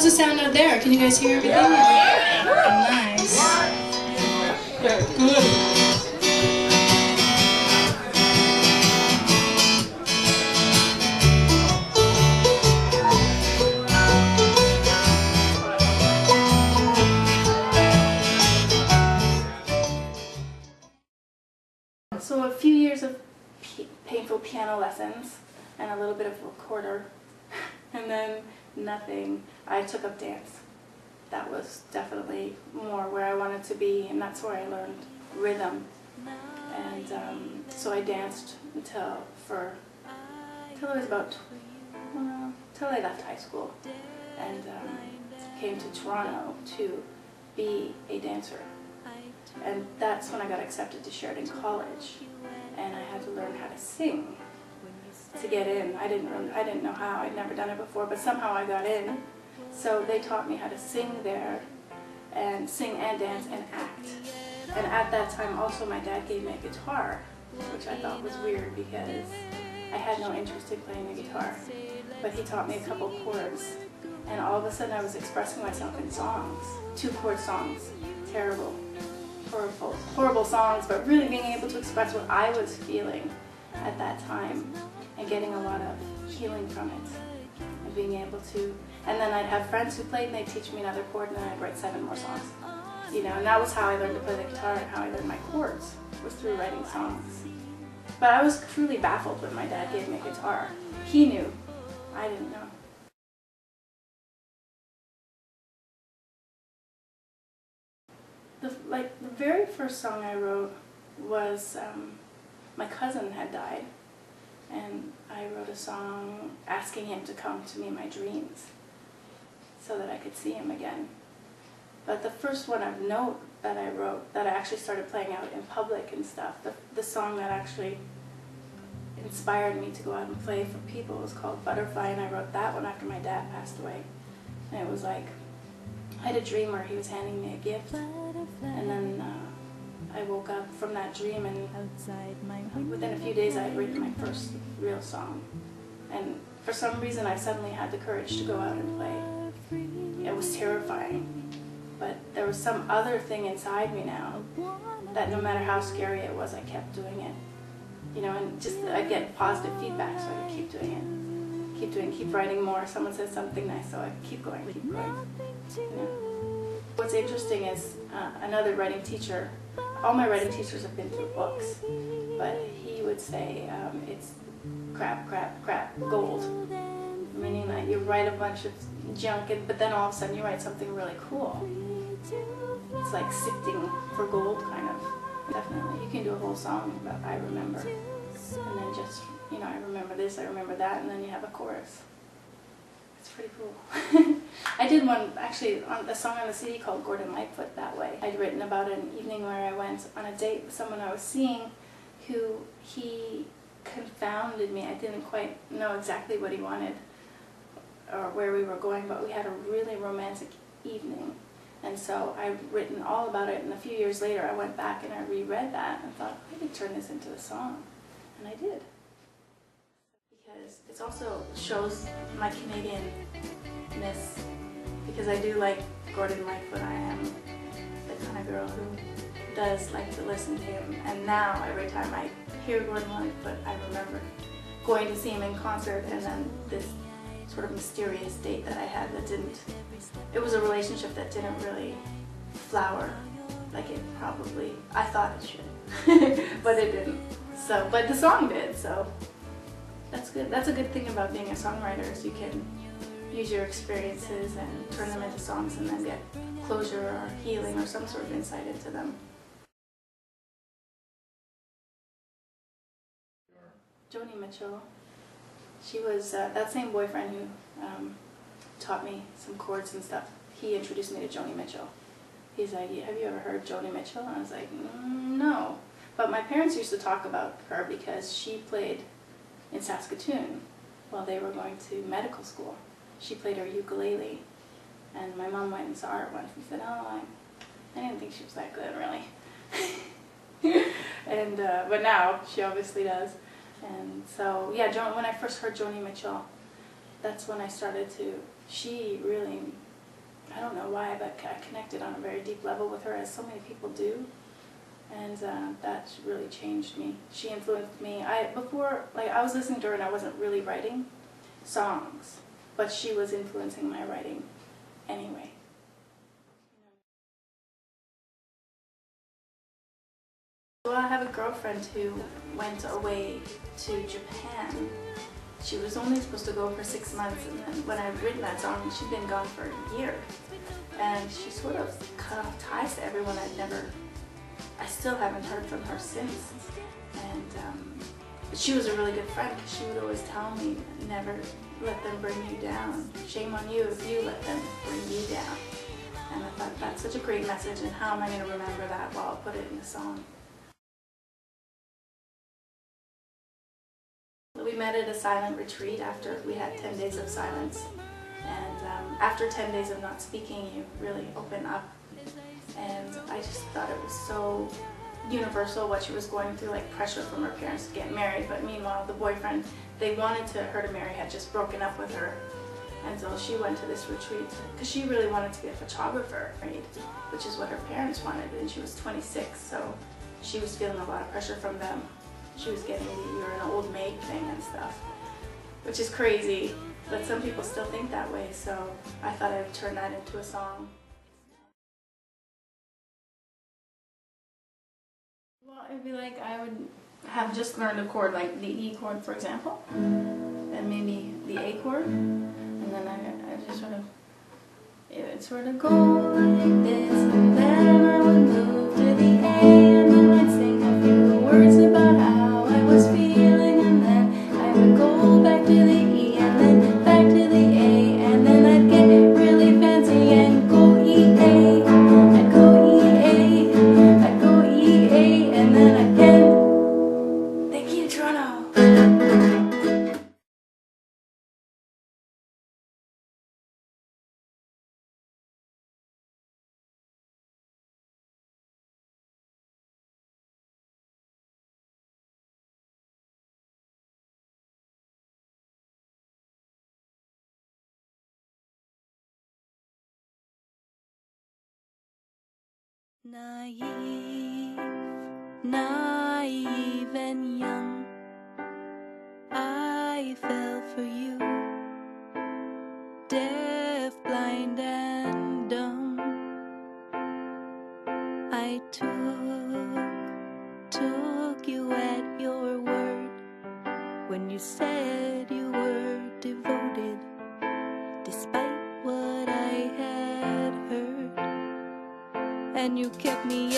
How's the sound out there? Can you guys hear everything? Nice. Good. So a few years of painful piano lessons and a little bit of recorder, and then nothing. I took up dance. That was definitely more where I wanted to be, and that's where I learned rhythm. And so I danced until I was about, till I left high school, and came to Toronto to be a dancer. And that's when I got accepted to Sheridan College, and I had to learn how to sing to get in. I didn't know how. I'd never done it before, but somehow I got in. So they taught me how to sing there, and sing and dance and act. And at that time, also, my dad gave me a guitar, which I thought was weird because I had no interest in playing the guitar. But he taught me a couple chords, and all of a sudden I was expressing myself in songs, 2-chord songs. Terrible. Horrible songs, but really being able to express what I was feeling at that time and getting a lot of healing from it and being able to, and then I'd have friends who played and they'd teach me another chord and then I'd write 7 more songs, you know, and that was how I learned to play the guitar and how I learned my chords, was through writing songs. But I was truly baffled when my dad gave me a guitar. He knew, I didn't know. The very first song I wrote was, my cousin had died, and I wrote a song asking him to come to me in my dreams so that I could see him again. But the first one of note that I wrote, that I actually started playing out in public and stuff, the song that actually inspired me to go out and play for people was called Butterfly, and I wrote that one after my dad passed away. And it was like, I had a dream where he was handing me a gift, and then I woke up from that dream, and within a few days I had written my first real song. And for some reason I suddenly had the courage to go out and play. It was terrifying, but there was some other thing inside me now that no matter how scary it was, I kept doing it. You know, and just I get positive feedback, so I could keep doing it. Keep writing more. Someone says something nice, so I keep going. You know. What's interesting is another writing teacher, all my writing teachers have been through books, but he would say it's crap, gold. Meaning that you write a bunch of junk, but then all of a sudden you write something really cool. It's like sifting for gold, kind of. Definitely. You can do a whole song about I remember, and then just, you know, I remember this, I remember that, and then you have a chorus. It's pretty cool. I did one, actually, on a song on the CD called Gordon Lightfoot that way. I'd written about an evening where I went on a date with someone I was seeing who he confounded me. I didn't quite know exactly what he wanted or where we were going, but we had a really romantic evening. And so I've written all about it, and a few years later I went back and I reread that and thought, I could turn this into a song. And I did. Because it also shows my Canadian-ness, because I do like Gordon Lightfoot. I am the kind of girl who does like to listen to him. And now every time I hear Gordon Lightfoot, I remember going to see him in concert, and then this sort of mysterious date that I had that didn't, it was a relationship that didn't really flower like it probably, I thought it should, but it didn't. So, but the song did, so that's good. That's a good thing about being a songwriter, is you can use your experiences and turn them into songs and then get closure or healing or some sort of insight into them. Joni Mitchell. She was that same boyfriend who taught me some chords and stuff. He introduced me to Joni Mitchell. He's like, have you ever heard Joni Mitchell? And I was like, no. But my parents used to talk about her because she played in Saskatoon while they were going to medical school. She played her ukulele, and my mom went and saw her once and said, oh, I didn't think she was that good, really. And but now she obviously does. And so, yeah, when I first heard Joni Mitchell, that's when I started to, she really why, but I connected on a very deep level with her, as so many people do. And that really changed me. She influenced me. Before, I was listening to her and I wasn't really writing songs, but she was influencing my writing anyway. Well, I have a girlfriend who went away to Japan. She was only supposed to go for 6 months, and then when I'd written that song, she'd been gone for a year. And she sort of cut off ties to everyone. I still haven't heard from her since. And she was a really good friend, because she would always tell me, never let them bring you down. Shame on you if you let them bring you down. And I thought, that's such a great message, and how am I going to remember that? Well, I'll put it in a song. We met at a silent retreat after we had 10 days of silence. And after 10 days of not speaking, you really open up. And I just thought it was so universal what she was going through, like pressure from her parents to get married. But meanwhile, the boyfriend they wanted her to marry had just broken up with her. And so she went to this retreat because she really wanted to be a photographer, right? Which is what her parents wanted. And she was 26, so she was feeling a lot of pressure from them. She was getting the "you're an old maid" thing and stuff, which is crazy, but some people still think that way, so I thought I would turn that into a song. Well, it'd be like I would have just learned a chord, like the E chord, for example, and maybe the A chord, and then I just it would sort of go like this, and then I would move to the A, and then I'd sing a few words about how I was feeling, and then I would go back to the E, and then back to the A, and then I'd get really fancy and go E, A, I'd go E, A, I'd go E, A, and then again. Thank you, Toronto. Naive, naive and young, I fell for you. Deaf, blind and dumb, I took you at your word when you said you were devoted, despite what I had heard. And you kept me